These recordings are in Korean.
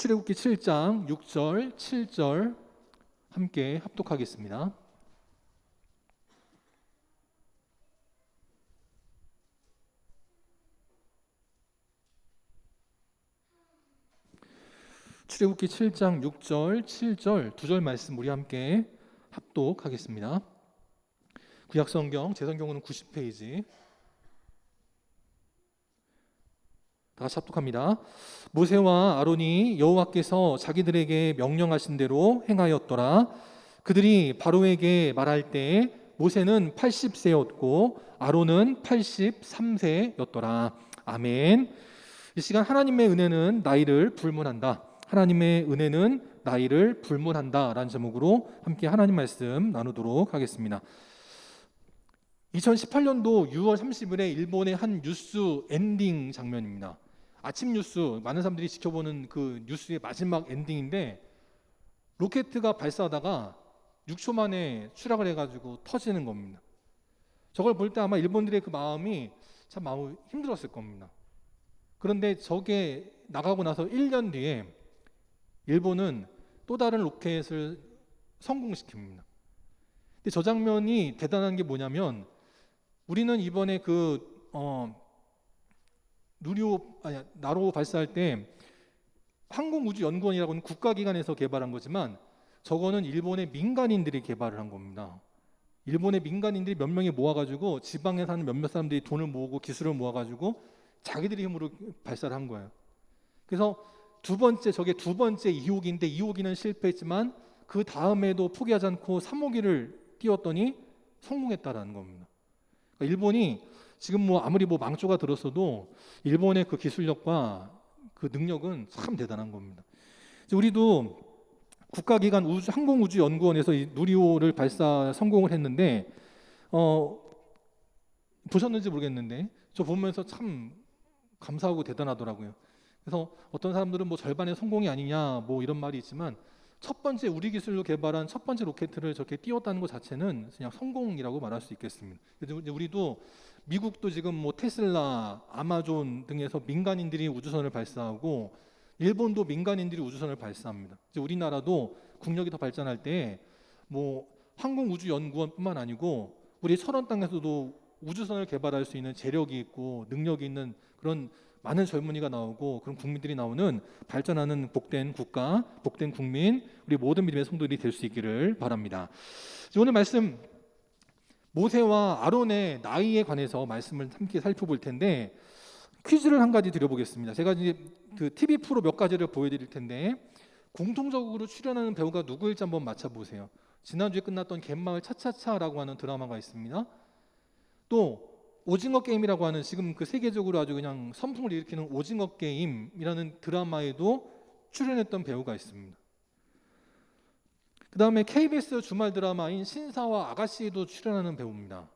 출애굽기 7장 6절, 7절 함께 합독하겠습니다. 출애굽기 7장 6절, 7절 두 절 말씀 우리 함께 합독하겠습니다. 구약성경 제 성경으로는 90페이지. 다 같이 합독합니다. 모세와 아론이 여호와께서 자기들에게 명령하신 대로 행하였더라. 그들이 바로에게 말할 때 모세는 80세였고 아론은 83세였더라. 아멘. 이 시간 하나님의 은혜는 나이를 불문한다. 하나님의 은혜는 나이를 불문한다 라는 제목으로 함께 하나님 말씀 나누도록 하겠습니다. 2018년도 6월 30일에 일본의 한 뉴스 엔딩 장면입니다. 아침 뉴스, 많은 사람들이 지켜보는 그 뉴스의 마지막 엔딩인데 로켓가 발사하다가 6초 만에 추락을 해가지고 터지는 겁니다. 저걸 볼 때 아마 일본들의 그 마음이 참 마음이 힘들었을 겁니다. 그런데 저게 나가고 나서 1년 뒤에 일본은 또 다른 로켓을 성공시킵니다. 근데 저 장면이 대단한 게 뭐냐면 우리는 이번에 나로 발사할 때 항공우주연구원이라고 하는 국가기관에서 개발한 거지만 저거는 일본의 민간인들이 개발을 한 겁니다. 일본의 민간인들이 몇 명이 모아가지고 지방에 사는 몇몇 사람들이 돈을 모으고 기술을 모아가지고 자기들의 힘으로 발사를 한 거예요. 그래서 저게 두 번째 2호기인데 2호기는 실패했지만 그 다음에도 포기하지 않고 3호기를 띄웠더니 성공했다라는 겁니다. 그러니까 일본이 지금 아무리 망조가 들었어도 일본의 그 기술력과 그 능력은 참 대단한 겁니다. 우리도 국가기관 항공우주연구원에서 이 누리호를 발사 성공을 했는데 보셨는지 모르겠는데 저 보면서 참 감사하고 대단하더라고요. 그래서 어떤 사람들은 절반의 성공이 아니냐 이런 말이 있지만 첫 번째 우리 기술로 개발한 첫 번째 로켓을 저렇게 띄웠다는 것 자체는 그냥 성공이라고 말할 수 있겠습니다. 그래서 우리도 미국도 지금 테슬라, 아마존 등에서 민간인들이 우주선을 발사하고 일본도 민간인들이 우주선을 발사합니다. 이제 우리나라도 국력이 더 발전할 때 항공우주연구원뿐만 아니고 우리 철원 땅에서도 우주선을 개발할 수 있는 재력이 있고 능력이 있는 그런 많은 젊은이가 나오고 그런 국민들이 나오는 발전하는 복된 국가, 복된 국민, 우리 모든 믿음의 성도들이 될 수 있기를 바랍니다. 오늘 말씀 모세와 아론의 나이에 관해서 말씀을 함께 살펴볼 텐데 퀴즈를 한 가지 드려보겠습니다. 제가 이제 그 TV 프로 몇 가지를 보여드릴 텐데 공통적으로 출연하는 배우가 누구일지 한번 맞춰보세요. 지난주에 끝났던 갯마을 차차차라고 하는 드라마가 있습니다. 또 오징어 게임이라고 하는 지금 그 세계적으로 아주 그냥 선풍을 일으키는 오징어 게임이라는 드라마에도 출연했던 배우가 있습니다. 그 다음에 KBS 주말 드라마인 신사와 아가씨에도 출연하는 배우입니다.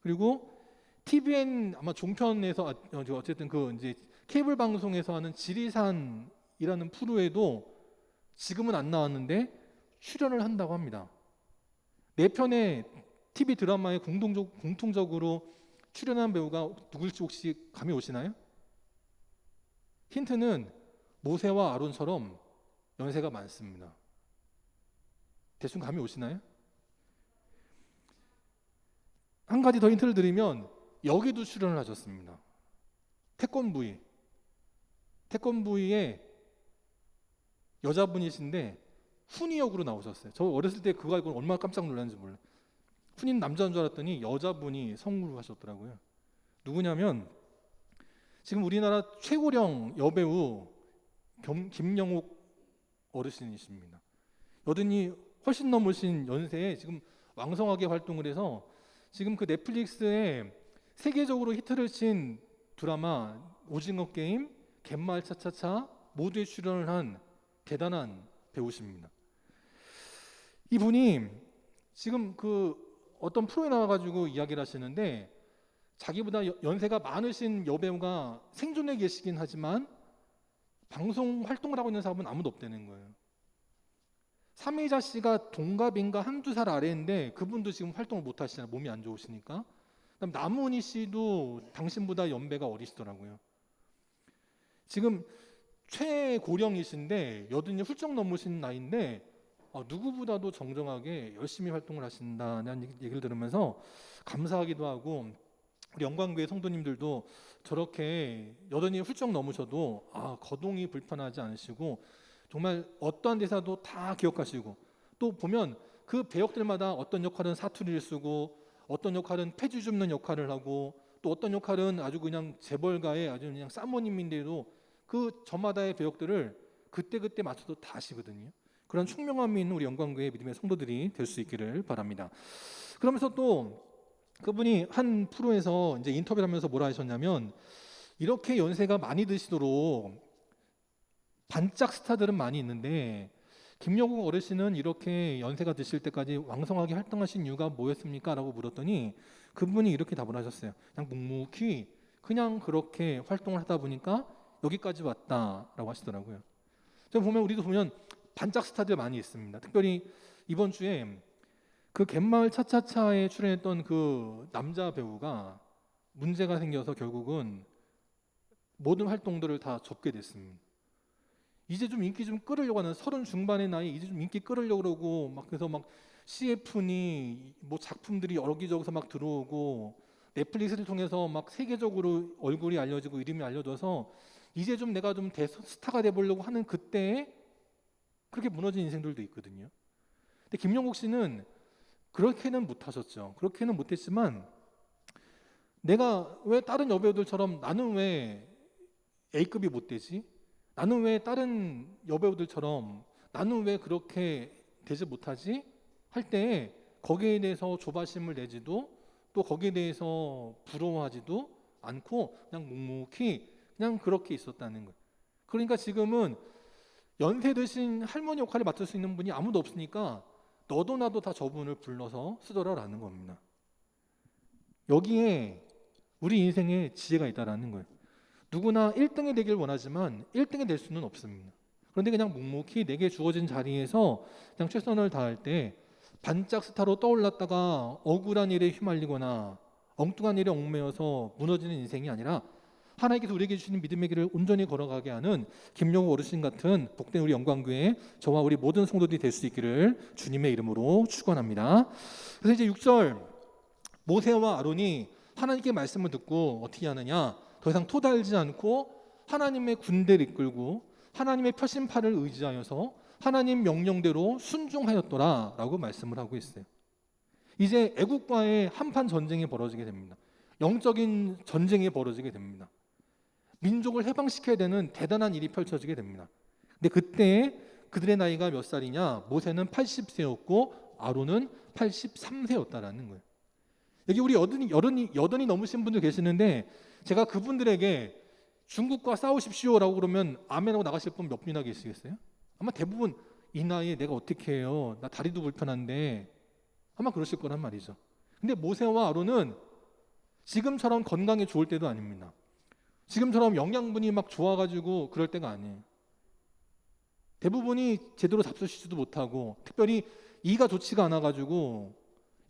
그리고 TVN 아마 종편에서 어쨌든 그 이제 케이블 방송에서 하는 지리산이라는 프로에도 지금은 안 나왔는데 출연을 한다고 합니다. 4편의 TV 드라마에 공통적으로 출연한 배우가 누굴지 혹시 감이 오시나요? 힌트는 모세와 아론처럼 연세가 많습니다. 대충 감이 오시나요? 한 가지 더 힌트를 드리면 여기도 출연을 하셨습니다. 태권브이의 여자분이신데 훈이 역으로 나오셨어요. 저 어렸을 때 그거 알고 얼마나 깜짝 놀랐는지 몰라요. 훈이는 남자인 줄 알았더니 여자분이 성우를 하셨더라고요. 누구냐면 지금 우리나라 최고령 여배우 김영옥 어르신이십니다. 여든이 훨씬 넘으신 연세에 지금 왕성하게 활동을 해서 지금 그 넷플릭스에 세계적으로 히트를 친 드라마 오징어 게임, 갯마을 차차차 모두에 출연을 한 대단한 배우십니다. 이분이 지금 그 어떤 프로에 나와가지고 이야기를 하시는데 자기보다 연세가 많으신 여배우가 생존해 계시긴 하지만 방송 활동을 하고 있는 사람은 아무도 없다는 거예요. 삼혜자 씨가 동갑인가 한두 살 아래인데 그분도 지금 활동을 못 하시잖아요. 몸이 안 좋으시니까. 그다음 남은희 씨도 당신보다 연배가 어리시더라고요. 지금 최고령이신데 여든이 훌쩍 넘으신 나이인데 누구보다도 정정하게 열심히 활동을 하신다는 얘기를 들으면서 감사하기도 하고, 우리 영광교회 성도님들도 저렇게 여든이 훌쩍 넘으셔도 거동이 불편하지 않으시고 정말 어떠한 대사도 다 기억하시고, 또 보면 그 배역들마다 어떤 역할은 사투리를 쓰고 어떤 역할은 폐지 줍는 역할을 하고 또 어떤 역할은 아주 그냥 재벌가의 아주 그냥 사모님인데도 그 저마다의 배역들을 그때그때 맞춰서 다 하시거든요. 그런 총명함이 있는 우리 영광교회 믿음의 성도들이 될 수 있기를 바랍니다. 그러면서 또 그분이 한 프로에서 이제 인터뷰를 하면서 뭐라 하셨냐면, 이렇게 연세가 많이 드시도록 반짝 스타들은 많이 있는데 김영국 어르신은 이렇게 연세가 드실 때까지 왕성하게 활동하신 이유가 뭐였습니까? 라고 물었더니 그분이 이렇게 답을 하셨어요. 그냥 묵묵히 그냥 그렇게 활동을 하다 보니까 여기까지 왔다라고 하시더라고요. 저 보면 우리도 보면 반짝 스타들 많이 있습니다. 특별히 이번 주에 그 갯마을 차차차에 출연했던 그 남자 배우가 문제가 생겨서 결국은 모든 활동들을 다 접게 됐습니다. 이제 좀 인기 좀 끌으려고 하는 30 중반의 나이, 이제 좀 인기 끌으려고 그러고 막, 그래서 막 CF니 뭐 작품들이 여기저기서 막 들어오고 넷플릭스를 통해서 막 세계적으로 얼굴이 알려지고 이름이 알려져서 이제 좀 내가 좀 스타가 돼 보려고 하는 그때에 그렇게 무너진 인생들도 있거든요. 근데 김영국 씨는 그렇게는 못하셨죠. 그렇게는 못했지만 내가 왜 다른 여배우들처럼 나는 왜 A급이 못 되지? 나는 왜 다른 여배우들처럼 나는 왜 그렇게 되지 못하지? 할 때 거기에 대해서 조바심을 내지도 또 거기에 대해서 부러워하지도 않고 그냥 묵묵히 그냥 그렇게 있었다는 거예요. 그러니까 지금은 연세 드신 할머니 역할을 맡을 수 있는 분이 아무도 없으니까 너도 나도 다 저분을 불러서 쓰더라라는 겁니다. 여기에 우리 인생에 지혜가 있다라는 거예요. 누구나 1등이 되길 원하지만 1등이 될 수는 없습니다. 그런데 그냥 묵묵히 내게 주어진 자리에서 그냥 최선을 다할 때 반짝 스타로 떠올랐다가 억울한 일에 휘말리거나 엉뚱한 일에 얽매여서 무너지는 인생이 아니라 하나님께서 우리에게 주시는 믿음의 길을 온전히 걸어가게 하는 김영우 어르신 같은 복된 우리 영광교회 저와 우리 모든 성도들이 될 수 있기를 주님의 이름으로 축원합니다. 그래서 이제 6절, 모세와 아론이 하나님께 말씀을 듣고 어떻게 하느냐, 더 이상 토달지 않고 하나님의 군대를 이끌고 하나님의 표심판을 의지하여서 하나님 명령대로 순종하였더라 라고 말씀을 하고 있어요. 이제 애국과의 한판 전쟁이 벌어지게 됩니다. 영적인 전쟁이 벌어지게 됩니다. 민족을 해방시켜야 되는 대단한 일이 펼쳐지게 됩니다. 근데 그때 그들의 나이가 몇 살이냐? 모세는 80세였고 아론은 83세였다라는 거예요. 여기 우리 여든이 넘으신 분들 계시는데 제가 그분들에게 중국과 싸우십시오라고 그러면 아멘하고 나가실 분 몇 분이나 계시겠어요? 아마 대부분 이 나이에 내가 어떻게 해요? 나 다리도 불편한데 아마 그러실 거란 말이죠. 근데 모세와 아론은 지금처럼 건강이 좋을 때도 아닙니다. 지금처럼 영양분이 막 좋아가지고 그럴 때가 아니에요. 대부분이 제대로 잡수시지도 못하고 특별히 이가 좋지가 않아가지고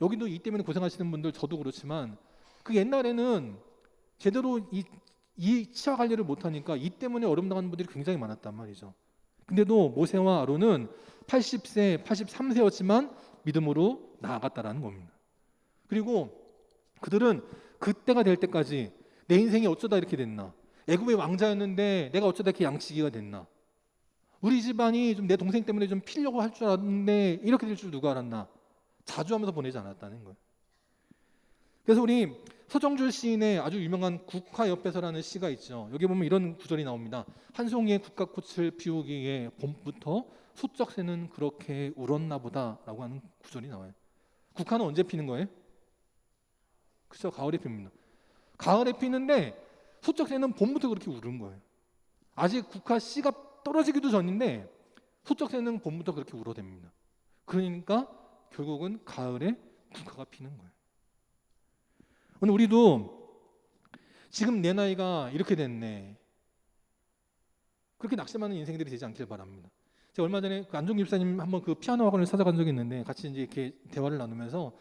여기도 이 때문에 고생하시는 분들 저도 그렇지만 그 옛날에는 제대로 이 치아 관리를 못하니까 이 때문에 어려움당하는 분들이 굉장히 많았단 말이죠. 근데도 모세와 아론은 80세, 83세였지만 믿음으로 나아갔다라는 겁니다. 그리고 그들은 그때가 될 때까지 내 인생이 어쩌다 이렇게 됐나, 애굽의 왕자였는데 내가 어쩌다 이렇게 양치기가 됐나, 우리 집안이 좀 내 동생 때문에 좀 피려고 할 줄 알았는데 이렇게 될 줄 누가 알았나, 자주하면서 보내지 않았다는 거예요. 그래서 우리 서정줄 시인의 아주 유명한 국화옆에서라는 시가 있죠. 여기 보면 이런 구절이 나옵니다. 한 송이의 국화꽃을 피우기에 봄부터 소쩍새는 그렇게 울었나 보다 라고 하는 구절이 나와요. 국화는 언제 피는 거예요? 그렇죠, 가을에 핍니다. 가을에 피는데 소쩍새는 봄부터 그렇게 울은 거예요. 아직 국화 씨가 떨어지기도 전인데 소쩍새는 봄부터 그렇게 울어댑니다. 그러니까 결국은 가을에 국화가 피는 거예요. 오늘 우리도 지금 내 나이가 이렇게 됐네, 그렇게 낙심하는 인생들이 되지 않길 바랍니다. 제가 얼마 전에 그 안종 집사님 한번 그 피아노 학원을 찾아간 적이 있는데 같이 이제 이렇게 대화를 나누면서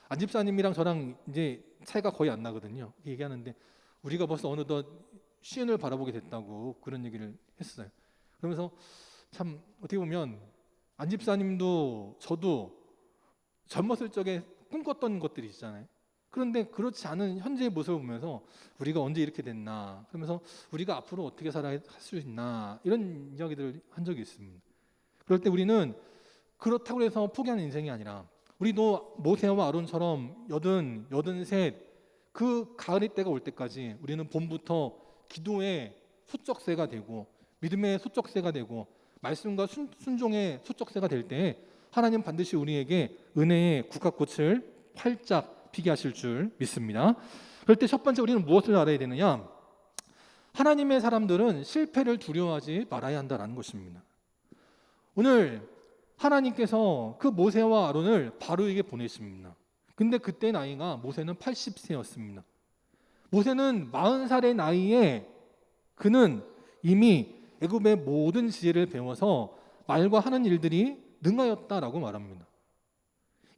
안 집사님이랑 저랑 이제 차이가 거의 안 나거든요. 얘기하는데 우리가 벌써 어느덧 시은을 바라보게 됐다고 그런 얘기를 했어요. 그러면서 참 어떻게 보면 안 집사님도 저도 젊었을 적에 꿈꿨던 것들이 있잖아요. 그런데 그렇지 않은 현재의 모습을 보면서 우리가 언제 이렇게 됐나, 그러면서 우리가 앞으로 어떻게 살아야 할 수 있나, 이런 이야기들을 한 적이 있습니다. 그럴 때 우리는 그렇다고 해서 포기하는 인생이 아니라, 우리도 모세와 아론처럼 83 그 가을의 때가 올 때까지 우리는 봄부터 기도의 소쩍새가 되고 믿음의 소쩍새가 되고 말씀과 순종의 소쩍새가 될 때 하나님 반드시 우리에게 은혜의 국화꽃을 활짝 피게 하실 줄 믿습니다. 그럴 때 첫 번째 우리는 무엇을 알아야 되느냐? 하나님의 사람들은 실패를 두려워하지 말아야 한다는 것입니다. 오늘 하나님께서 그 모세와 아론을 바로에게 보내십니다. 근데 그때 나이가 모세는 80세였습니다. 모세는 40살의 나이에 그는 이미 애굽의 모든 지혜를 배워서 말과 하는 일들이 능하였다라고 말합니다.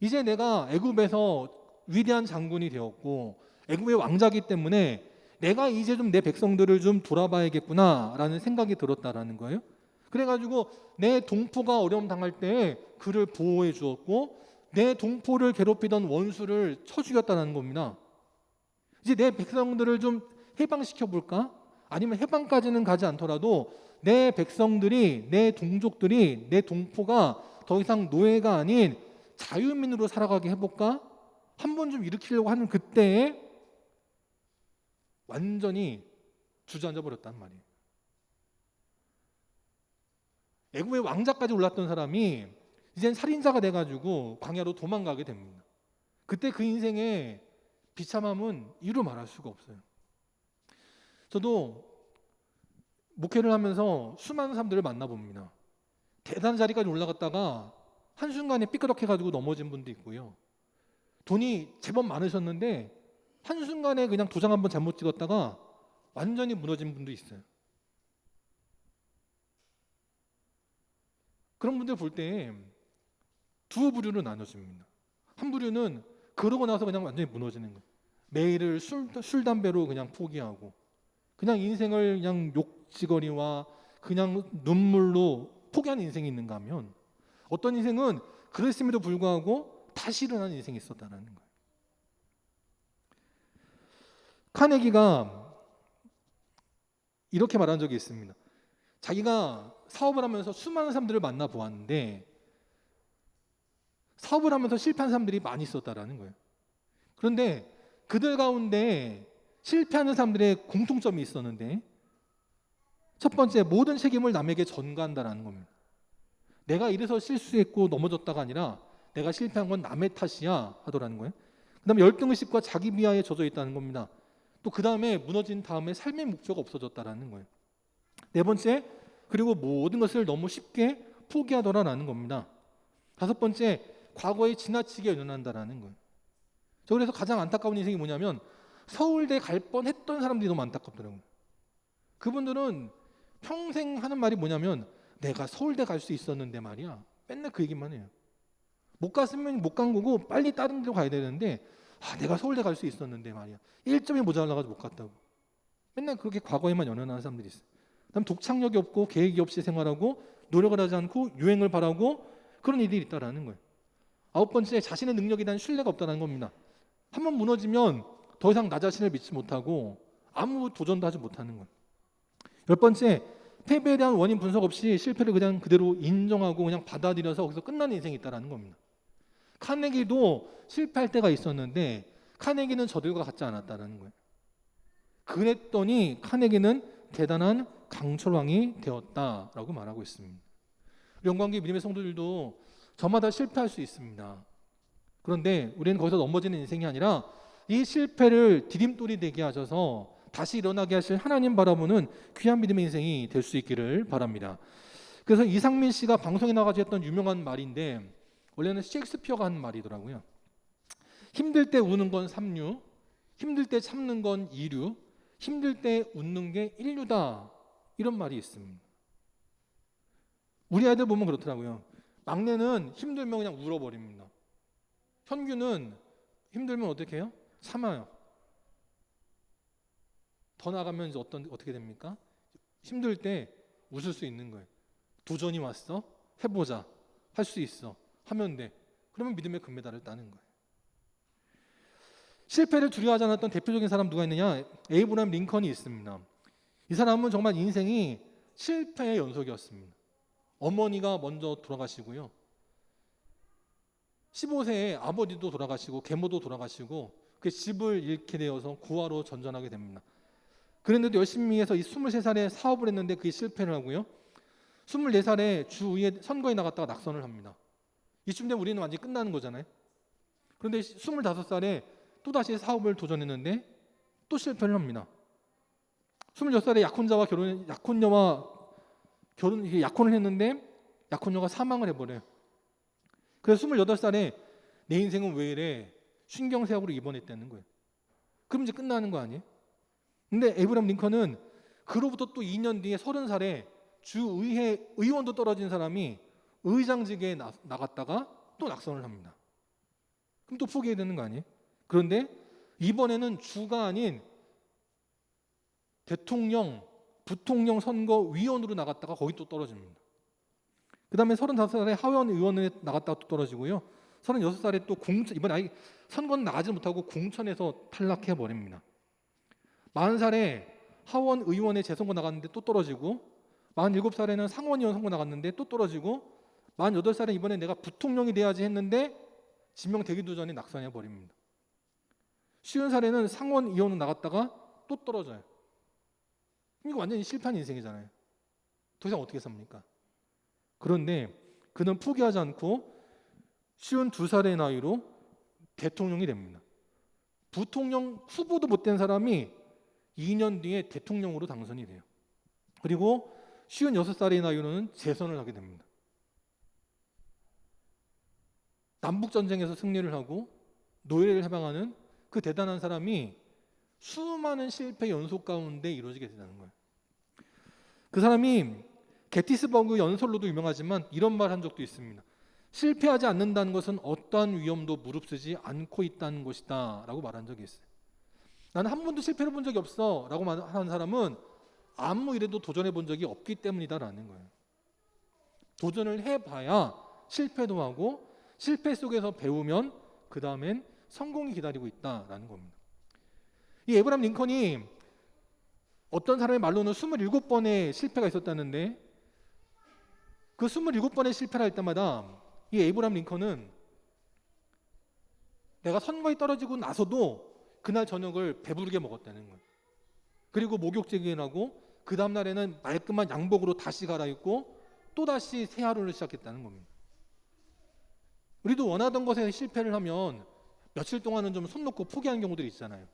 이제 내가 애굽에서 위대한 장군이 되었고 애굽의 왕자기 때문에 내가 이제 좀 내 백성들을 좀 돌아봐야겠구나라는 생각이 들었다라는 거예요. 그래가지고 내 동포가 어려움 당할 때 그를 보호해 주었고 내 동포를 괴롭히던 원수를 쳐 죽였다는 겁니다. 이제 내 백성들을 좀 해방시켜 볼까? 아니면 해방까지는 가지 않더라도 내 백성들이, 내 동족들이, 내 동포가 더 이상 노예가 아닌 자유민으로 살아가게 해볼까? 한번 좀 일으키려고 하는 그때에 완전히 주저앉아 버렸단 말이에요. 애굽의 왕자까지 올랐던 사람이 이젠 살인자가 돼가지고 광야로 도망가게 됩니다. 그때 그 인생의 비참함은 이루 말할 수가 없어요. 저도 목회를 하면서 수많은 사람들을 만나봅니다. 대단한 자리까지 올라갔다가 한순간에 삐끄덕해가지고 넘어진 분도 있고요. 돈이 제법 많으셨는데 한순간에 그냥 도장 한번 잘못 찍었다가 완전히 무너진 분도 있어요. 그런 분들 볼 때 두 부류로 나눠집니다. 한 부류는 그러고 나서 그냥 완전히 무너지는 거예요. 매일을 술 담배로 그냥 포기하고 그냥 인생을 그냥 욕지거리와 그냥 눈물로 포기한 인생이 있는가 하면, 어떤 인생은 그랬음에도 불구하고 다시 일어나는 인생이 있었다는 거예요. 카네기가 이렇게 말한 적이 있습니다. 자기가 사업을 하면서 수많은 사람들을 만나보았는데 사업을 하면서 실패한 사람들이 많이 있었다라는 거예요. 그런데 그들 가운데 실패하는 사람들의 공통점이 있었는데, 첫 번째, 모든 책임을 남에게 전가한다라는 겁니다. 내가 이래서 실수했고 넘어졌다가 아니라 내가 실패한 건 남의 탓이야 하더라는 거예요. 그 다음에 열등의식과 자기 비하에 젖어 있다는 겁니다. 또 그 다음에 무너진 다음에 삶의 목표가 없어졌다라는 거예요. 네 번째, 그리고 모든 것을 너무 쉽게 포기하더라라는 겁니다. 다섯 번째, 과거에 지나치게 연연한다라는 거예요. 저 그래서 가장 안타까운 인생이 뭐냐면 서울대 갈 뻔했던 사람들이 너무 안타깝더라고요. 그분들은 평생 하는 말이 뭐냐면 내가 서울대 갈 수 있었는데 말이야. 맨날 그 얘기만 해요. 못 갔으면 못 간 거고 빨리 다른 데로 가야 되는데 내가 서울대 갈 수 있었는데 말이야. 1점이 모자라가지고 못 갔다고. 맨날 그렇게 과거에만 연연하는 사람들이 있어요. 그다음 독창력이 없고 계획이 없이 생활하고 노력을 하지 않고 유행을 바라고 그런 일들이 있다라는 거예요. 아홉 번째, 자신의 능력에 대한 신뢰가 없다는 겁니다. 한번 무너지면 더 이상 나 자신을 믿지 못하고 아무 도전도 하지 못하는 거예요. 열 번째, 패배에 대한 원인 분석 없이 실패를 그냥 그대로 인정하고 그냥 받아들여서 거기서 끝나는 인생이 있다는 겁니다. 카네기도 실패할 때가 있었는데 카네기는 저들과 같지 않았다는 거예요. 그랬더니 카네기는 대단한 강철왕이 되었다라고 말하고 있습니다. 영광기 믿음의 성도들도 저마다 실패할 수 있습니다. 그런데 우리는 거기서 넘어지는 인생이 아니라 이 실패를 디딤돌이 되게 하셔서 다시 일어나게 하실 하나님 바라보는 귀한 믿음의 인생이 될 수 있기를 바랍니다. 그래서 이상민 씨가 방송에 나가서 했던 유명한 말인데, 원래는 셰익스피어가 한 말이더라고요. 힘들 때 우는 건 3류, 힘들 때 참는 건 2류, 힘들 때 웃는 게 1류다, 이런 말이 있습니다. 우리 아이들 보면 그렇더라고요. 막내는 힘들면 그냥 울어버립니다. 현규는 힘들면 어떻게 해요? 참아요. 더 나가면 어떻게 됩니까? 힘들 때 웃을 수 있는 거예요. 도전이 왔어? 해보자. 할 수 있어. 하면 돼. 그러면 믿음의 금메달을 따는 거예요. 실패를 두려워하지 않았던 대표적인 사람 누가 있느냐? 에이브라함 링컨이 있습니다. 이 사람은 정말 인생이 실패의 연속이었습니다. 어머니가 먼저 돌아가시고요. 15세에 아버지도 돌아가시고 계모도 돌아가시고 그 집을 잃게 되어서 고아로 전전하게 됩니다. 그런데도 열심히 해서 이 23살에 사업을 했는데 그게 실패를 하고요. 24살에 주의회 선거에 나갔다가 낙선을 합니다. 이쯤 되면 우리는 완전히 끝나는 거잖아요. 그런데 25살에 또다시 사업을 도전했는데 또 실패를 합니다. 26살에 약혼을 했는데 약혼녀가 사망을 해버려요. 그래서 28살에 내 인생은 왜 이래? 신경쇠약으로 입원했다는 거예요. 그럼 이제 끝나는 거 아니에요? 근데 에이브라함 링컨은 그로부터 또 2년 뒤에 30살에 주의회 의원도 떨어진 사람이 의장직에 나갔다가 또 낙선을 합니다. 그럼 또 포기해야 되는 거 아니에요? 그런데 이번에는 주가 아닌 대통령, 부통령 선거위원으로 나갔다가 거기 또 떨어집니다. 그 다음에 35살에 하원 의원에 나갔다가 또 떨어지고요. 36살에 또 이번에 아예 선거는 나가지 못하고 공천에서 탈락해 버립니다. 40살에 하원 의원에 재선거 나갔는데 또 떨어지고 47살에는 상원의원 선거 나갔는데 또 떨어지고 48살에 이번에 내가 부통령이 돼야지 했는데 지명되기도 전에 낙선해 버립니다. 50살에는 상원의원으로 나갔다가 또 떨어져요. 이거 완전히 실패한 인생이잖아요. 더 이상 어떻게 삽니까? 그런데 그는 포기하지 않고 52살의 나이로 대통령이 됩니다. 부통령 후보도 못된 사람이 2년 뒤에 대통령으로 당선이 돼요. 그리고 56살의 나이로는 재선을 하게 됩니다. 남북전쟁에서 승리를 하고 노예를 해방하는 그 대단한 사람이 수많은 실패 연속 가운데 이루어지게 된다는 거예요. 그 사람이 게티스버그 연설로도 유명하지만 이런 말 한 적도 있습니다. 실패하지 않는다는 것은 어떠한 위험도 무릅쓰지 않고 있다는 것이다 라고 말한 적이 있어요. 나는 한 번도 실패를 본 적이 없어 라고 하는 사람은 아무 일에도 도전해 본 적이 없기 때문이다 라는 거예요. 도전을 해봐야 실패도 하고 실패 속에서 배우면 그 다음엔 성공이 기다리고 있다라는 겁니다. 이 에이브라함 링컨이 어떤 사람의 말로는 27번의 실패가 있었다는데 그 27번의 실패를 할 때마다 이 에이브라함 링컨은 내가 선거에 떨어지고 나서도 그날 저녁을 배부르게 먹었다는 거예요. 그리고 목욕제기를 하고 그 다음날에는 말끔한 양복으로 다시 갈아입고 또다시 새 하루를 시작했다는 겁니다. 우리도 원하던 것에 실패를 하면 며칠 동안은 좀 손 놓고 포기하는 경우들이 있잖아요.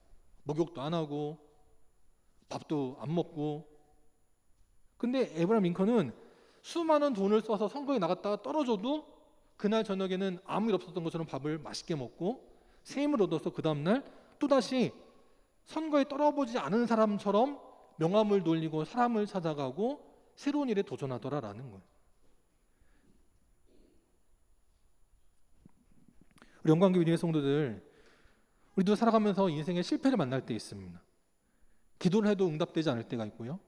목욕도 안 하고 밥도 안 먹고. 근데 에이브라함 링컨은 수많은 돈을 써서 선거에 나갔다가 떨어져도 그날 저녁에는 아무 일 없었던 것처럼 밥을 맛있게 먹고 새 힘을 얻어서 그 다음날 또다시 선거에 떨어보지 않은 사람처럼 명함을 돌리고 사람을 찾아가고 새로운 일에 도전하더라라는 거예요. 우리 영광교회 위의 성도들, 우리도 살아가면서 인생의 실패를 만날 때 있습니다. 기도를 해도 응답되지 않을 때가 있고요.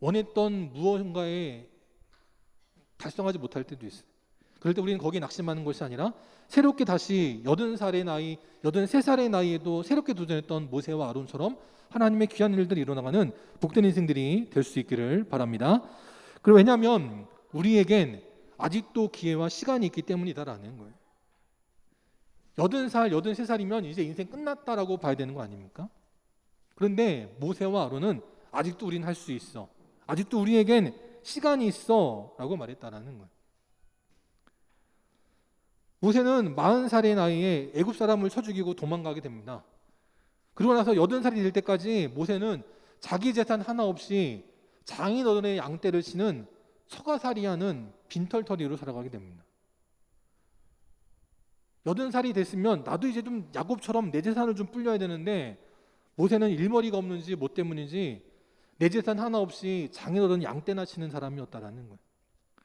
원했던 무언가에 달성하지 못할 때도 있어요. 그럴 때 우리는 거기에 낙심하는 것이 아니라 새롭게 다시 83살의 나이에도 새롭게 도전했던 모세와 아론처럼 하나님의 귀한 일들이 일어나가는 복된 인생들이 될 수 있기를 바랍니다. 그리고 왜냐하면 우리에겐 아직도 기회와 시간이 있기 때문이다라는 거예요. 80살, 83살이면 이제 인생 끝났다라고 봐야 되는 거 아닙니까? 그런데 모세와 아론은 아직도 우리는 할 수 있어. 아직도 우리에겐 시간이 있어 라고 말했다라는 거예요. 모세는 40살의 나이에 애굽 사람을 쳐 죽이고 도망가게 됩니다. 그러고 나서 80살이 될 때까지 모세는 자기 재산 하나 없이 장인어른의 양떼를 치는 서가사리하는 빈털터리로 살아가게 됩니다. 80살이 됐으면 나도 이제 좀 야곱처럼 내 재산을 좀 불려야 되는데 모세는 일머리가 없는지 뭐 때문인지 내 재산 하나 없이 장인어른 양떼나 치는 사람이었다라는 거예요.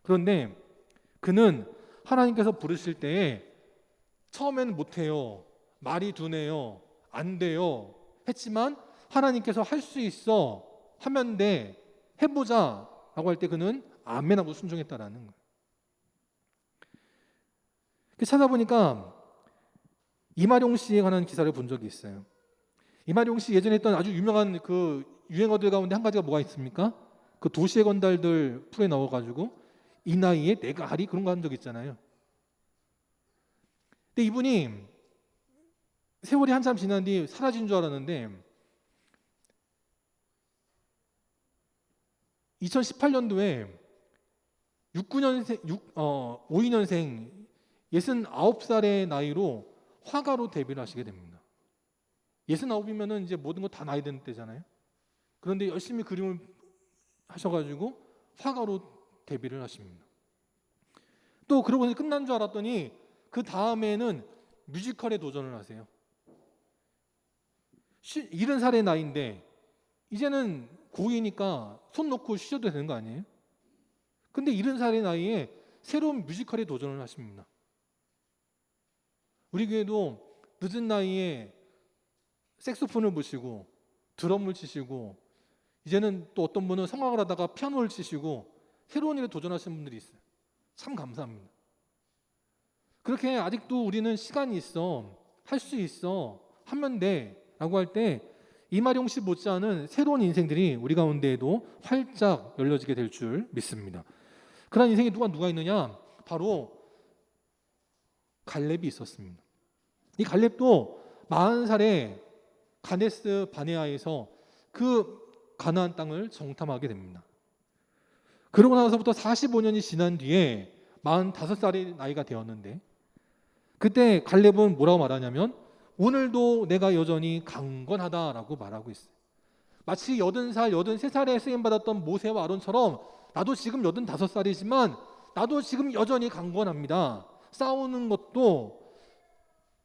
그런데 그는 하나님께서 부르실 때에 처음에는 못해요, 말이 둔해요, 안 돼요 했지만 하나님께서 할 수 있어, 하면 돼, 해보자 라고 할 때 그는 아멘하고 순종했다라는 거예요. 찾아보니까 이마룡 씨에 관한 기사를 본 적이 있어요. 이마룡 씨 예전에 했던 아주 유명한 그 유행어들 가운데 한 가지가 뭐가 있습니까? 그 도시의 건달들 풀에 넣어가지고 이 나이에 내가 하리 그런 거 한 적 있잖아요. 근데 이분이 세월이 한참 지난 뒤 사라진 줄 알았는데 2018년도에 52년생 69살의 나이로 화가로 데뷔를 하시게 됩니다. 69이면은 이제 모든 거 다 나이 드는 때잖아요. 그런데 열심히 그림을 하셔가지고 화가로 데뷔를 하십니다. 또 그러고 끝난 줄 알았더니 그 다음에는 뮤지컬에 도전을 하세요. 70살의 나이인데 이제는 고이니까 손 놓고 쉬셔도 되는 거 아니에요? 근데 70살의 나이에 새로운 뮤지컬에 도전을 하십니다. 우리 교회도 늦은 나이에 색소폰을 부시고 드럼을 치시고 이제는 또 어떤 분은 성악을 하다가 피아노를 치시고 새로운 일에 도전하시는 분들이 있어요. 참 감사합니다. 그렇게 아직도 우리는 시간이 있어, 할 수 있어, 하면 돼 라고 할 때 이마룡 씨 못지않은 새로운 인생들이 우리 가운데에도 활짝 열려지게 될 줄 믿습니다. 그런 인생이 누가 있느냐? 바로 갈렙이 있었습니다. 이 갈렙도 40살에 가데스 바네아에서 그 가나안 땅을 정탐하게 됩니다. 그러고 나서부터 45년이 지난 뒤에 45살의 나이가 되었는데 그때 갈렙은 뭐라고 말하냐면 오늘도 내가 여전히 강건하다라고 말하고 있어요. 마치 80살, 83살에 쓰임받았던 모세와 아론처럼 나도 지금 85살이지만 나도 지금 여전히 강건합니다. 싸우는 것도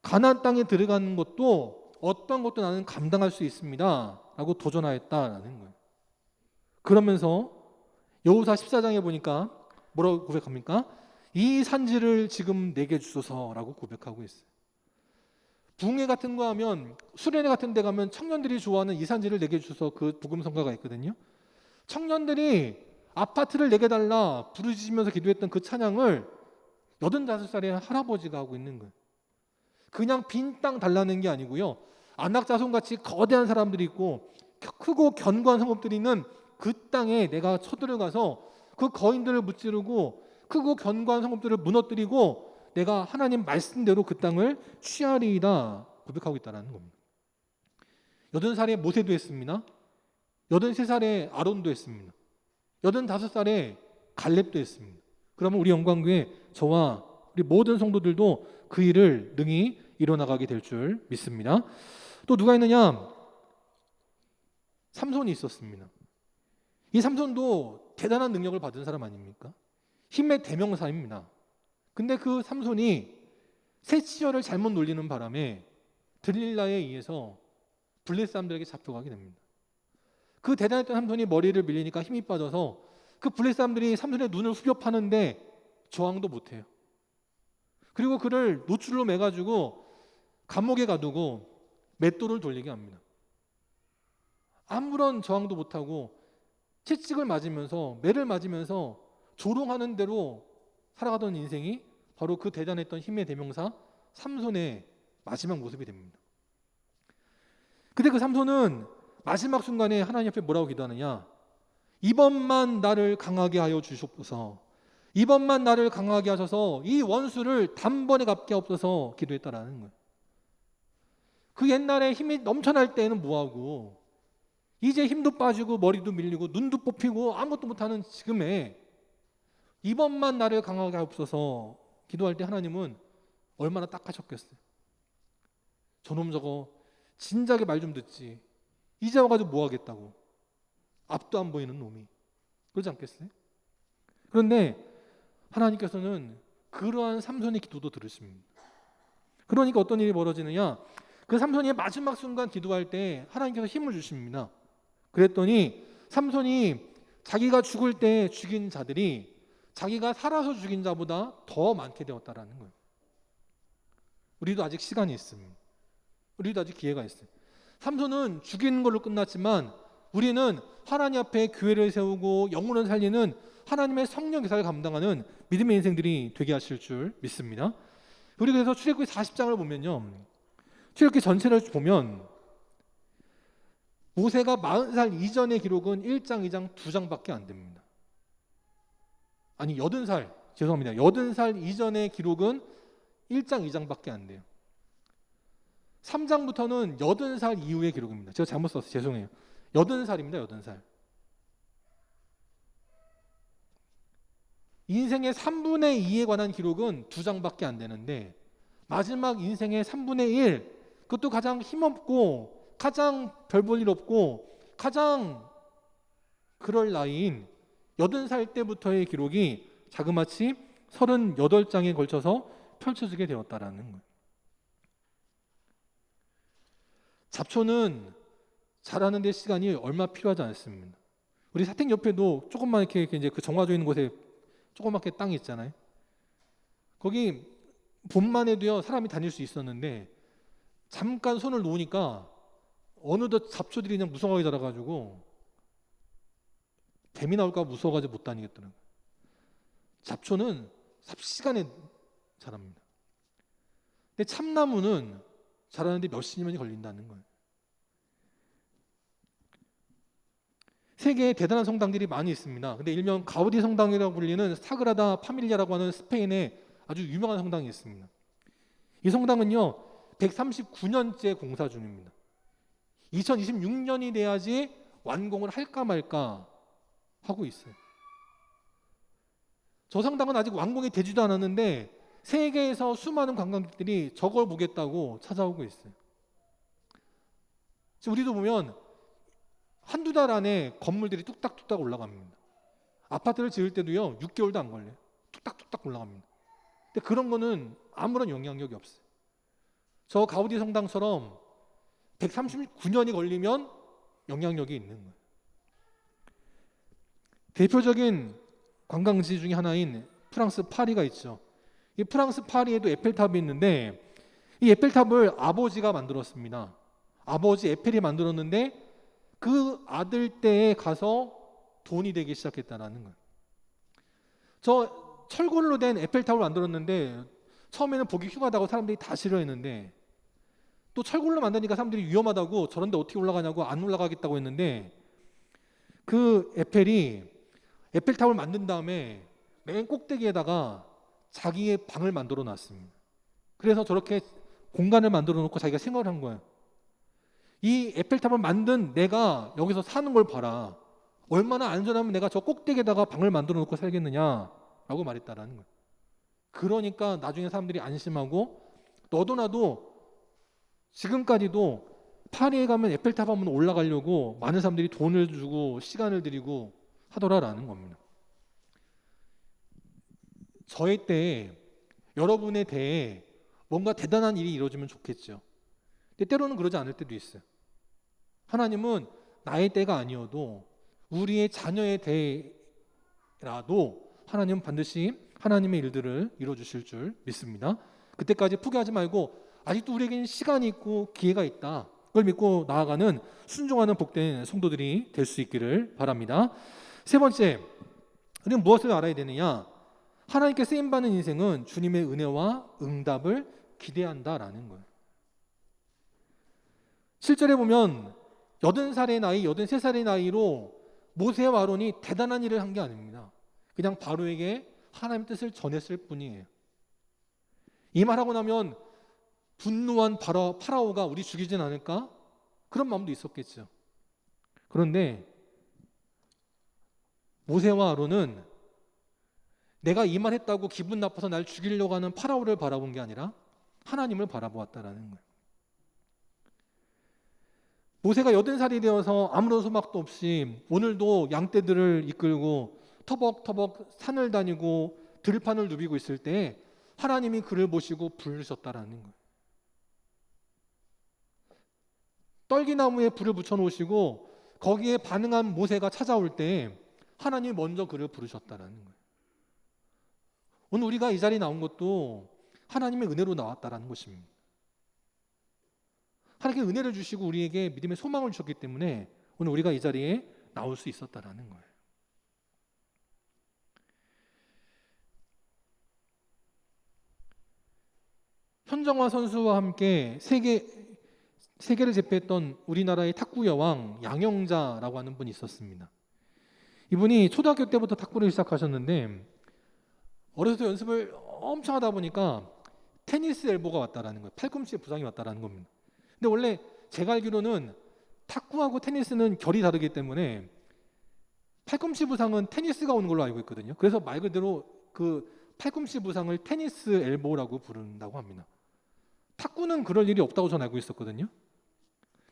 가나안 땅에 들어가는 것도 어떤 것도 나는 감당할 수 있습니다 라고 도전하였다라는 거예요. 그러면서 여호수아 14장에 보니까 뭐라고 고백합니까? 이 산지를 지금 내게 주소서라고 고백하고 있어요. 붕괴 같은 거 하면 수련회 같은 데 가면 청년들이 좋아하는 이 산지를 내게 주소서 그 복음성가가 있거든요. 청년들이 아파트를 내게 달라 부르짖으면서 기도했던 그 찬양을 85살의 할아버지가 하고 있는 거예요. 그냥 빈 땅 달라는 게 아니고요. 안악자손같이 거대한 사람들이 있고 크고 견고한 성읍들이 있는 그 땅에 내가 쳐들어가서 그 거인들을 무찌르고 크고 견고한 성읍들을 무너뜨리고 내가 하나님 말씀대로 그 땅을 취하리이다 고백하고 있다는 겁니다. 80살에 모세도 했습니다. 83살에 아론도 했습니다. 85살에 갈렙도 했습니다. 그러면 우리 영광교회 저와 우리 모든 성도들도 그 일을 능히 이뤄나가게 될 줄 믿습니다. 또 누가 있느냐? 삼손이 있었습니다. 이 삼손도 대단한 능력을 받은 사람 아닙니까? 힘의 대명사입니다. 근데 그 삼손이 새치열을 잘못 놀리는 바람에 들릴라에 의해서 블레셋 사람들에게 잡혀가게 됩니다. 그 대단했던 삼손이 머리를 밀리니까 힘이 빠져서 그 블레셋 사람들이 삼손의 눈을 후벼 파는데 저항도 못해요. 그리고 그를 노출로 매가지고 감옥에 가두고 맷돌을 돌리게 합니다. 아무런 저항도 못하고 채찍을 맞으면서 매를 맞으면서 조롱하는 대로 살아가던 인생이 바로 그 대단했던 힘의 대명사 삼손의 마지막 모습이 됩니다. 근데 그 삼손은 마지막 순간에 하나님 앞에 뭐라고 기도하느냐? 이번만 나를 강하게 하여 주시옵소서. 이번만 나를 강하게 하셔서 이 원수를 단번에 갚게 하옵소서 기도했다라는 거예요. 그 옛날에 힘이 넘쳐날 때는 뭐하고 이제 힘도 빠지고 머리도 밀리고 눈도 뽑히고 아무것도 못하는 지금에 이번만 나를 강하게 하옵소서 기도할 때 하나님은 얼마나 딱하셨겠어요. 저놈 저거 진작에 말 좀 듣지 이제 와가지고 뭐 하겠다고 앞도 안 보이는 놈이 그러지 않겠어요? 그런데 하나님께서는 그러한 삼손의 기도도 들으십니다. 그러니까 어떤 일이 벌어지느냐? 그 삼손이 마지막 순간 기도할 때 하나님께서 힘을 주십니다. 그랬더니 삼손이 자기가 죽을 때 죽인 자들이 자기가 살아서 죽인 자보다 더 많게 되었다라는 거예요. 우리도 아직 시간이 있습니다. 우리도 아직 기회가 있어요. 삼손은 죽이는 걸로 끝났지만 우리는 하나님 앞에 교회를 세우고 영혼을 살리는 하나님의 성령 기사를 감당하는 믿음의 인생들이 되게 하실 줄 믿습니다. 우리 그래서 출애굽기 40장을 보면요, 출애굽기 전체를 보면 모세가 40살 이전의 기록은 1장, 2장, 2장밖에 안 됩니다. 아니 80살, 죄송합니다. 80살 이전의 기록은 1장, 2장밖에 안 돼요. 3장부터는 80살 이후의 기록입니다. 제가 잘못 썼어요. 죄송해요. 80살입니다. 80살. 인생의 3분의 2에 관한 기록은 2장밖에 안 되는데 마지막 인생의 3분의 1, 그것도 가장 힘없고 가장 별 볼 일 없고 가장 그럴 나이인 80살 때부터의 기록이 자그마치 38장에 걸쳐서 펼쳐지게 되었다라는 거예요. 잡초는 자라는 데 시간이 얼마 필요하지 않습니다. 우리 사택 옆에도 조금만 이렇게 이제 그 정화조 있는 곳에 조그맣게 땅이 있잖아요. 거기 봄만 해도요 사람이 다닐 수 있었는데 잠깐 손을 놓으니까 어느덧 잡초들이 그냥 무성하게 자라가지고 뱀이 나올까 무서워가지고 못 다니겠더라고요. 잡초는 삽시간에 자랍니다. 근데 참나무는 자라는데 몇십 년이 걸린다는 거예요. 세계에 대단한 성당들이 많이 있습니다. 근데 일명 가우디 성당이라고 불리는 사그라다 파밀리아라고 하는 스페인의 아주 유명한 성당이 있습니다. 이 성당은요 139년째 공사 중입니다. 2026년이 돼야지 완공을 할까 말까 하고 있어요. 저 성당은 아직 완공이 되지도 않았는데 세계에서 수많은 관광객들이 저걸 보겠다고 찾아오고 있어요. 지금 우리도 보면 한두 달 안에 건물들이 뚝딱뚝딱 올라갑니다. 아파트를 지을 때도요 6개월도 안 걸려요. 뚝딱뚝딱 올라갑니다. 근데 그런 거는 아무런 영향력이 없어요. 저 가우디 성당처럼 139년이 걸리면 영향력이 있는 거예요. 대표적인 관광지 중에 하나인 프랑스 파리가 있죠. 이 프랑스 파리에도 에펠탑이 있는데 이 에펠탑을 아버지가 만들었습니다. 아버지 에펠이 만들었는데 그 아들 때에 가서 돈이 되기 시작했다는 거예요. 저 철골로 된 에펠탑을 만들었는데 처음에는 보기 흉하다고 사람들이 다 싫어했는데 또 철골로 만드니까 사람들이 위험하다고 저런데 어떻게 올라가냐고 안 올라가겠다고 했는데 그 에펠이 에펠탑을 만든 다음에 맨 꼭대기에다가 자기의 방을 만들어 놨습니다. 그래서 저렇게 공간을 만들어 놓고 자기가 생활을 한 거예요. 이 에펠탑을 만든 내가 여기서 사는 걸 봐라. 얼마나 안전하면 내가 저 꼭대기에다가 방을 만들어 놓고 살겠느냐라고 말했다라는 거예요. 그러니까 나중에 사람들이 안심하고 너도 나도 지금까지도 파리에 가면 에펠탑 한번 올라가려고 많은 사람들이 돈을 주고 시간을 들이고 하더라라는 겁니다. 저의 때에 여러분의 때에 뭔가 대단한 일이 이루어지면 좋겠죠. 근데 때로는 그러지 않을 때도 있어요. 하나님은 나의 때가 아니어도 우리의 자녀의 때라도 하나님은 반드시 하나님의 일들을 이루어주실 줄 믿습니다. 그때까지 포기하지 말고 아직도 우리에게는 시간이 있고 기회가 있다. 그걸 믿고 나아가는 순종하는 복된 성도들이 될 수 있기를 바랍니다. 세 번째, 우리는 무엇을 알아야 되느냐? 하나님께 쓰임받는 인생은 주님의 은혜와 응답을 기대한다라는 거예요. 7절에 보면 80살의 나이, 83살의 나이로 모세와 아론이 대단한 일을 한 게 아닙니다. 그냥 바로에게 하나님의 뜻을 전했을 뿐이에요. 이 말하고 나면 분노한 파라오가 우리 죽이진 않을까? 그런 마음도 있었겠죠. 그런데 모세와 아론은 내가 이 말 했다고 기분 나빠서 날 죽이려고 하는 파라오를 바라본 게 아니라 하나님을 바라보았다라는 거예요. 모세가 80살이 되어서 아무런 소망도 없이 오늘도 양떼들을 이끌고 터벅터벅 산을 다니고 들판을 누비고 있을 때 하나님이 그를 보시고 부르셨다라는 거예요. 떨기나무에 불을 붙여놓으시고 거기에 반응한 모세가 찾아올 때 하나님이 먼저 그를 부르셨다라는 거예요. 오늘 우리가 이 자리에 나온 것도 하나님의 은혜로 나왔다라는 것입니다. 하나님께 은혜를 주시고 우리에게 믿음의 소망을 주셨기 때문에 오늘 우리가 이 자리에 나올 수 있었다라는 거예요. 현정화 선수와 함께 세계를 제패했던 우리나라의 탁구 여왕 양영자라고 하는 분이 있었습니다. 이분이 초등학교 때부터 탁구를 시작하셨는데 어려서 연습을 엄청 하다 보니까 테니스 엘보가 왔다라는 거예요. 팔꿈치에 부상이 왔다라는 겁니다. 근데 원래 제가 알기로는 탁구하고 테니스는 결이 다르기 때문에 팔꿈치 부상은 테니스가 오는 걸로 알고 있거든요. 그래서 말 그대로 그 팔꿈치 부상을 테니스 엘보라고 부른다고 합니다. 탁구는 그럴 일이 없다고 저는 알고 있었거든요.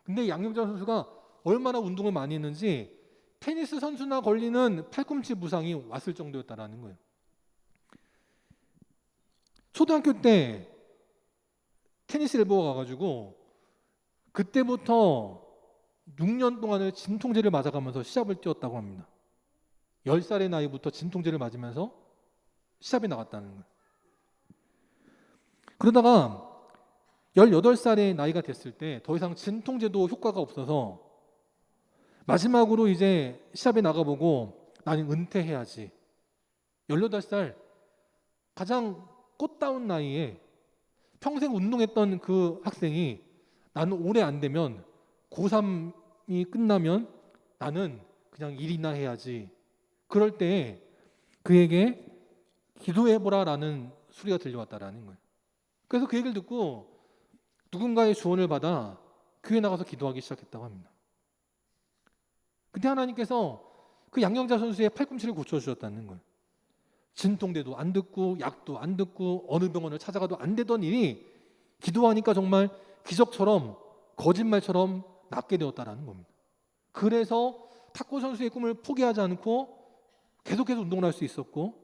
근데 양영자 선수가 얼마나 운동을 많이 했는지 테니스 선수나 걸리는 팔꿈치 부상이 왔을 정도였다라는 거예요. 초등학교 때 테니스 엘보가 가가지고 그때부터 6년 동안을 진통제를 맞아가면서 시합을 뛰었다고 합니다. 10살의 나이부터 진통제를 맞으면서 시합에 나갔다는 거예요. 그러다가 18살의 나이가 됐을 때 더 이상 진통제도 효과가 없어서 마지막으로 이제 시합에 나가보고 나는 은퇴해야지. 18살 가장 꽃다운 나이에 평생 운동했던 그 학생이 나는 올해 안 되면 고3이 끝나면 나는 그냥 일이나 해야지. 그럴 때 그에게 기도해보라 라는 소리가 들려왔다라는 거예요. 그래서 그 얘기를 듣고 누군가의 조언을 받아 교회 나가서 기도하기 시작했다고 합니다. 그때 하나님께서 그 양영자 선수의 팔꿈치를 고쳐주셨다는 거예요. 진통제도 안 듣고 약도 안 듣고 어느 병원을 찾아가도 안 되던 일이 기도하니까 정말 기적처럼 거짓말처럼 낫게 되었다라는 겁니다. 그래서 탁구 선수의 꿈을 포기하지 않고 계속해서 운동을 할 수 있었고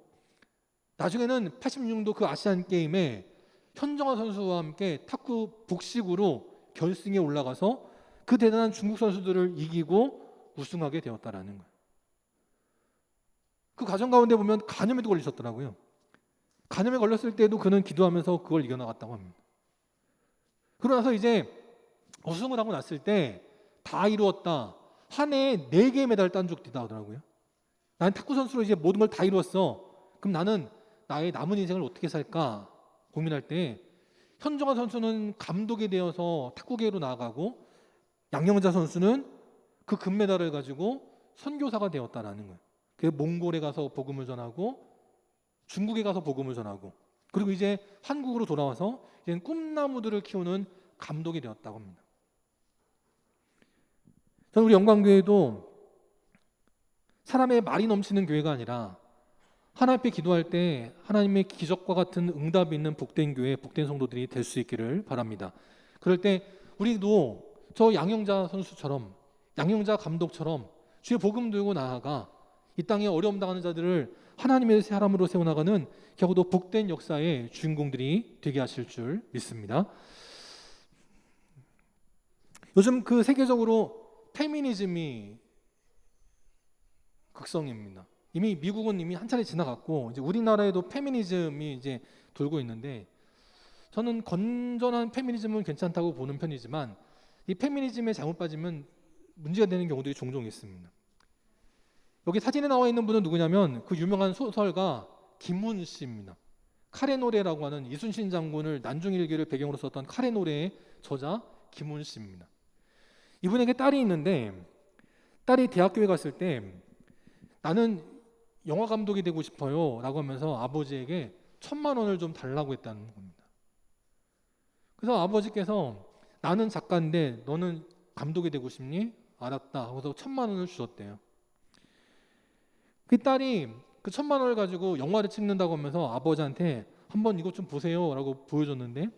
나중에는 86년도 그 아시안 게임에 현정화 선수와 함께 탁구 복식으로 결승에 올라가서 그 대단한 중국 선수들을 이기고 우승하게 되었다라는 거예요. 그 과정 가운데 보면 간염에도 걸리셨더라고요. 간염에 걸렸을 때도 그는 기도하면서 그걸 이겨나갔다고 합니다. 그러고 나서 이제 우승을 하고 났을 때 다 이루었다. 한 해에 4개의 메달을 딴 적도 있다고 하더라고요. 나는 탁구 선수로 이제 모든 걸 다 이루었어. 그럼 나는 나의 남은 인생을 어떻게 살까 고민할 때 현정화 선수는 감독이 되어서 탁구계로 나아가고 양영자 선수는 그 금메달을 가지고 선교사가 되었다라는 거예요. 그 몽골에 가서 복음을 전하고 중국에 가서 복음을 전하고 그리고 이제 한국으로 돌아와서 이제 꿈나무들을 키우는 감독이 되었다고 합니다. 저는 우리 영광교회도 사람의 말이 넘치는 교회가 아니라 하나님 앞에 기도할 때 하나님의 기적과 같은 응답이 있는 복된 교회, 복된 성도들이 될 수 있기를 바랍니다. 그럴 때 우리도 저 양영자 선수처럼 양영자 감독처럼 주의 복음 들고 나아가 이 땅에 어려움 당하는 자들을 하나님의 사람으로 세워나가는 겨우도 복된 역사의 주인공들이 되게 하실 줄 믿습니다. 요즘 그 세계적으로 페미니즘이 극성입니다. 이미 미국은 이미 한 차례 지나갔고 이제 우리나라에도 페미니즘이 이제 돌고 있는데 저는 건전한 페미니즘은 괜찮다고 보는 편이지만 이 페미니즘에 잘못 빠지면 문제가 되는 경우들이 종종 있습니다. 여기 사진에 나와 있는 분은 누구냐면 그 유명한 소설가 김훈 씨입니다. 칼의 노래라고 하는 이순신 장군을 난중일기를 배경으로 썼던 칼의 노래의 저자 김훈 씨입니다. 이분에게 딸이 있는데 딸이 대학교에 갔을 때 나는 영화 감독이 되고 싶어요 라고 하면서 아버지에게 1,000만 원을 좀 달라고 했다는 겁니다. 그래서 아버지께서 나는 작가인데 너는 감독이 되고 싶니? 알았다 하고서 1,000만 원을 주셨대요. 그 딸이 그 1,000만 원을 가지고 영화를 찍는다고 하면서 아버지한테 한번 이것 좀 보세요 라고 보여줬는데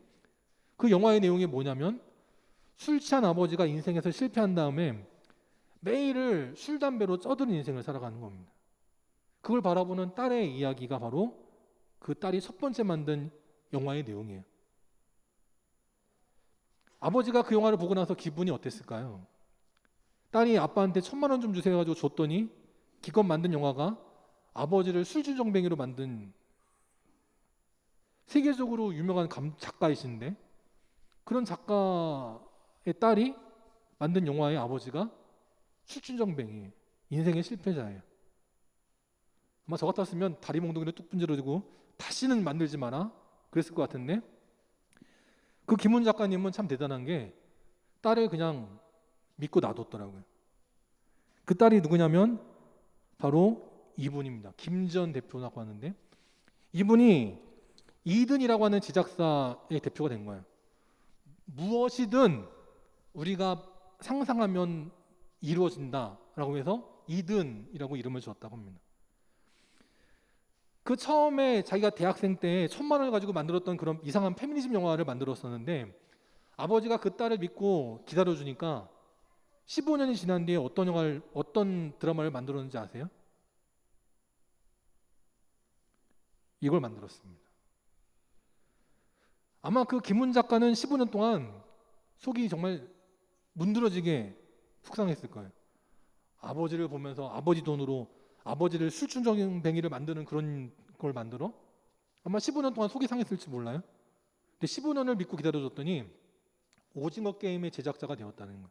그 영화의 내용이 뭐냐면 술 취한 아버지가 인생에서 실패한 다음에 매일을 술, 담배로 쩌드는 인생을 살아가는 겁니다. 그걸 바라보는 딸의 이야기가 바로 그 딸이 첫 번째 만든 영화의 내용이에요. 아버지가 그 영화를 보고 나서 기분이 어땠을까요? 딸이 아빠한테 1,000만 원 좀 주세요 가지고 줬더니 기껏 만든 영화가 아버지를 술주정뱅이로 만든 세계적으로 유명한 작가이신데 그런 작가의 딸이 만든 영화의 아버지가 술준정뱅이, 인생의 실패자예요. 아마 저 같았으면 다리 몽둥이를 뚝 분질러주고 다시는 만들지 마라 그랬을 것 같은데, 그 김훈 작가님은 참 대단한 게 딸을 그냥 믿고 놔뒀더라고요. 그 딸이 누구냐면 바로 이분입니다. 김지연 대표라고 하는데, 이분이 이든이라고 하는 제작사의 대표가 된 거예요. 무엇이든 우리가 상상하면 이루어진다라고 해서 이든이라고 이름을 지었다고 합니다. 그 처음에 자기가 대학생 때 1,000만 원을 가지고 만들었던 그런 이상한 페미니즘 영화를 만들었었는데, 아버지가 그 딸을 믿고 기다려주니까 15년이 지난 뒤에 어떤 드라마를 만들었는지 아세요? 이걸 만들었습니다. 아마 그 김훈 작가는 15년 동안 속이 정말 문드러지게 속상했을 거예요. 아버지를 보면서 아버지 돈으로 아버지를 술준정뱅이를 만드는 그런 걸 만들어? 아마 15년 동안 속이 상했을지 몰라요. 근데 15년을 믿고 기다려줬더니 오징어 게임의 제작자가 되었다는 거예요.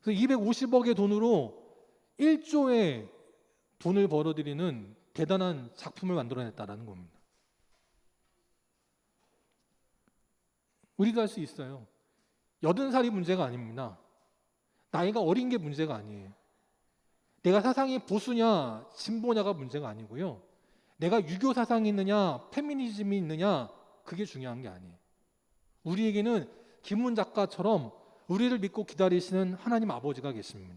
그래서 250억의 돈으로 1조의 돈을 벌어들이는 대단한 작품을 만들어냈다는 겁니다. 우리도 할 수 있어요. 80살이 문제가 아닙니다. 나이가 어린 게 문제가 아니에요. 내가 사상이 보수냐 진보냐가 문제가 아니고요. 내가 유교 사상이 있느냐 페미니즘이 있느냐 그게 중요한 게 아니에요. 우리에게는 김훈 작가처럼 우리를 믿고 기다리시는 하나님 아버지가 계십니다.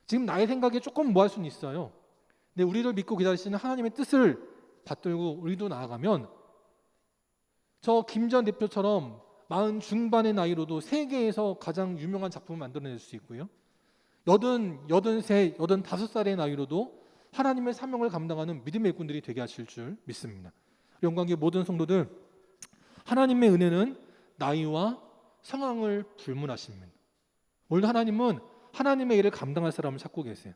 지금 나의 생각에 조금 뭐 할 수는 있어요. 근데 우리를 믿고 기다리시는 하나님의 뜻을 받들고 우리도 나아가면 저 김전 대표처럼 40 중반의 나이로도 세계에서 가장 유명한 작품을 만들어낼 수 있고요. 83, 85살의 나이로도 하나님의 사명을 감당하는 믿음의 일꾼들이 되게 하실 줄 믿습니다. 영광의 모든 성도들, 하나님의 은혜는 나이와 상황을 불문하십니다. 오늘 하나님은 하나님의 일을 감당할 사람을 찾고 계세요.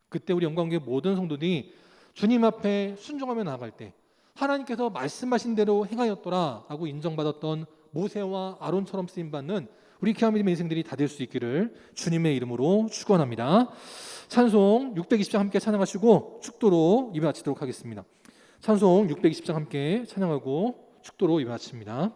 그때 우리 영광의 모든 성도들이 주님 앞에 순종하며 나아갈 때 하나님께서 말씀하신 대로 행하였더라 라고 인정받았던 모세와 아론처럼 쓰임받는 우리 귀한 믿음의 인생들이 다 될 수 있기를 주님의 이름으로 축원합니다. 찬송 620장 함께 찬양하시고 축도로 예배 마치도록 하겠습니다. 찬송 620장 함께 찬양하고 축도로 예배 마칩니다.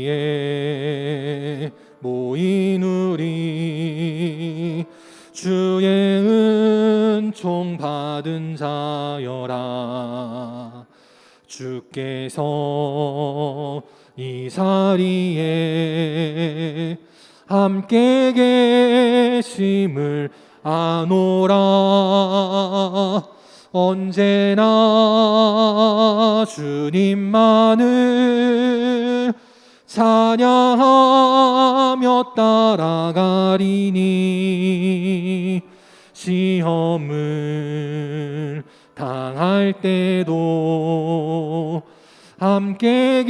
여기에 모인 우리 주의 은총 받은 자여라. 주께서 이 자리에 함께 계심을 아노라. 언제나 주님만을 찬양하며 따라가리니 시험을 당할 때도 함께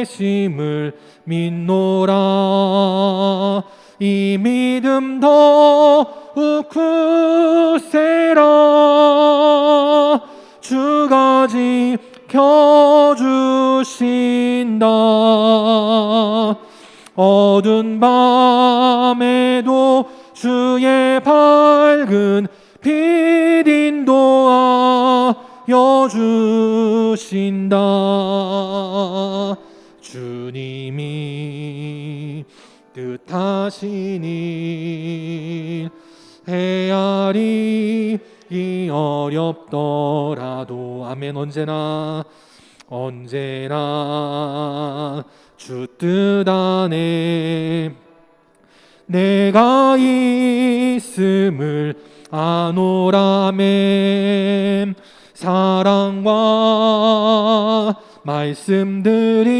계심을 믿노라. 이 믿음 더욱 굳세라. 주가 지켜주신다. 어두운 밤에도 주의 밝은 빛 인도하여 주신다. 주님이 뜻하신 일 헤아리기 어렵더라도 아멘. 언제나 주 뜻 안에 내가 있음을 아노라멘. 사랑과 말씀들이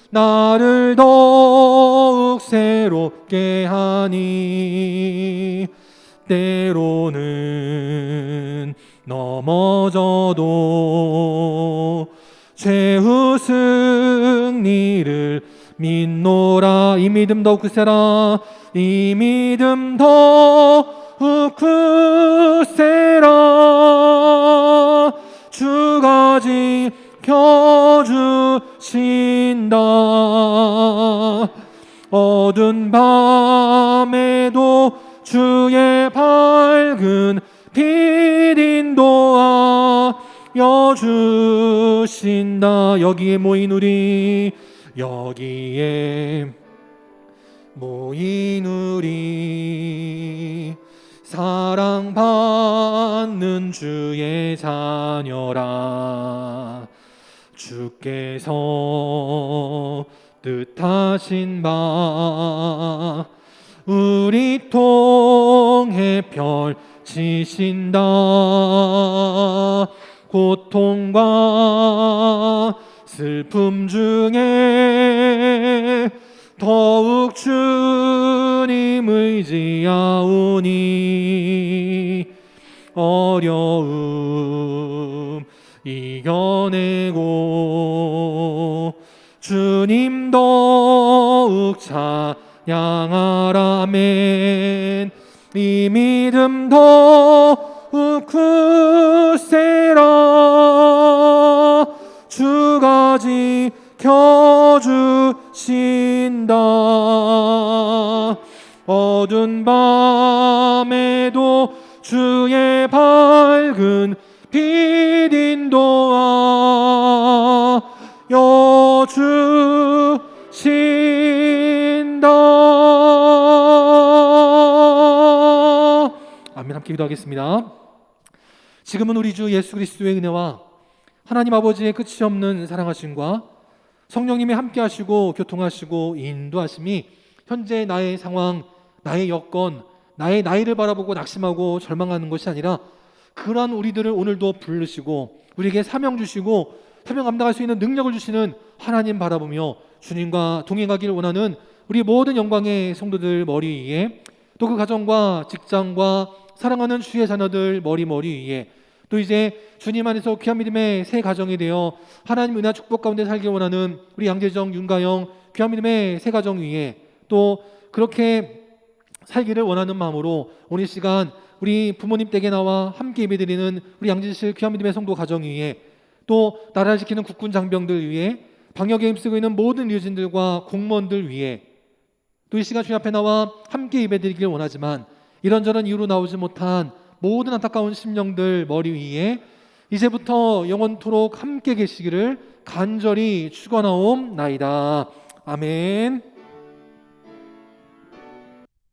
나를 더욱 새롭게 하니 때로는 넘어져도 최후 승리를 믿노라. 이 믿음 더욱 굳세라. 이 믿음 더욱 굳세라. 주가 지켜주신다. 어두운 밤에도 주의 밝은 빛 인도하여 주신다. 여기에 모인 우리, 여기에 모인 우리, 사랑받는 주의 자녀라. 주께서 뜻하신 바 우리 통해 펼치신다. 고통과 슬픔 중에 더욱 주님 의지하오니 어려움 이겨내고 주님 더욱 찬양하라. 아멘. 이 믿음 더욱 굳세라. 주가 지켜주신다. 어두운 밤에도 주의 밝은 빛 인도하여 주신다. 아멘. 함께 기도하겠습니다. 지금은 우리 주 예수 그리스도의 은혜와 하나님 아버지의 끝이 없는 사랑하심과 성령님이 함께 하시고 교통하시고 인도하심이 현재 나의 상황, 나의 여건, 나의 나이를 바라보고 낙심하고 절망하는 것이 아니라 그러한 우리들을 오늘도 부르시고 우리에게 사명 주시고 사명 감당할 수 있는 능력을 주시는 하나님 바라보며 주님과 동행하기를 원하는 우리 모든 영광의 성도들 머리 위에, 또 그 가정과 직장과 사랑하는 주의 자녀들 머리 위에, 또 이제 주님 안에서 귀한 믿음의 새 가정이 되어 하나님 은혜 축복 가운데 살길 원하는 우리 양재정, 윤가영 귀한 믿음의 새 가정 위에, 또 그렇게 살기를 원하는 마음으로 오늘 시간 우리 부모님 댁에 나와 함께 예배드리는 우리 양지실 귀한 믿음의 성도 가정 위에, 또 나라를 지키는 국군 장병들 위에, 방역에 힘쓰고 있는 모든 의료진들과 공무원들 위에, 또 이 시간 주님 앞에 나와 함께 예배드리기를 원하지만 이런저런 이유로 나오지 못한 모든 안타까운 심령들 머리 위에 이제부터 영원토록 함께 계시기를 간절히 축원하옵나이다. 아멘.